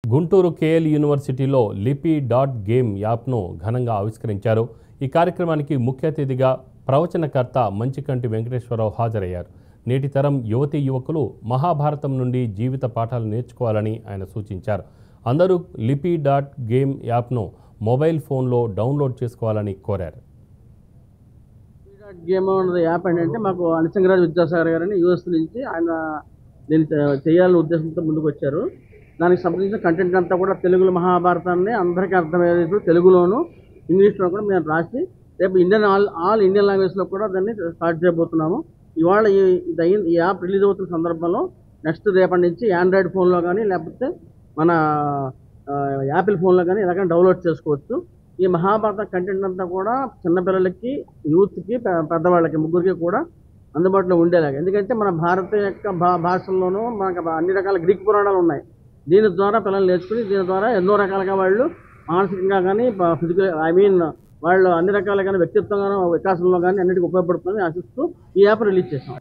Guntur KL యూనివర్సిటీలో లిపి dot game యాప్ను ఘనంగా ఆవిష్కరించారు. ఈ కార్యక్రమానికి ముఖ్య అతిథిగా ప్రవచనకర్త మంచికంటి వెంకటేశ్వరరావు హాజరయ్యారు. నేటి తరం యువతీ యువకులు మహాభారతం నుండి జీవిత పాఠాలు నేర్చుకోవాలని ఆయన సూచించారు. అందరూ లిపి డాట్ గేమ్ యాప్ను మొబైల్ ఫోన్లో డౌన్లోడ్ చేసుకోవాలని కోరారు. గేమ్ అన్నది యాప్ ఏంటంటే మాకు అనిసంగరాజు విద్యాసాగర్ గారని యూఎస్ నుంచి ఆయన నేను చేయాలనే ఉద్దేశంతో ముందుకు వచ్చారు. దానికి సంబంధించిన కంటెంట్ అంతా కూడా తెలుగులో మహాభారతాన్ని అందరికీ అర్థమయ్యేది తెలుగులోను ఇంగ్లీష్లో కూడా మేము రాసి రేపు ఆల్ ఇండియన్ లాంగ్వేజ్లో కూడా దాన్ని స్టార్ట్ చేయబోతున్నాము. ఇవాళ ఈ యాప్ రిలీజ్ అవుతున్న సందర్భంలో నెక్స్ట్ రేపటి నుంచి ఆండ్రాయిడ్ ఫోన్లో కానీ లేకపోతే మన యాపిల్ ఫోన్లో కానీ ఎలాగైనా డౌన్లోడ్ చేసుకోవచ్చు. ఈ మహాభారత కంటెంట్ అంతా కూడా చిన్నపిల్లలకి, యూత్కి, పెద్దవాళ్ళకి ముగ్గురికి కూడా అందుబాటులో ఉండేలాగా. ఎందుకంటే మన భారత యొక్క భాషల్లోనూ మనకు అన్ని రకాల గ్రీక్ పురాణాలు ఉన్నాయి. దీని ద్వారా పిల్లలు నేర్చుకుని దీని ద్వారా ఎన్నో రకాలుగా వాళ్ళు మానసికంగా కానీ ఫిజికల్ వాళ్ళు అన్ని రకాలుగా వ్యక్తిత్వంగా వికాసంలో కానీ అన్నిటికీ ఉపయోగపడుతుందని ఆశిస్తూ ఈ యాప్ రిలీజ్ చేసాం.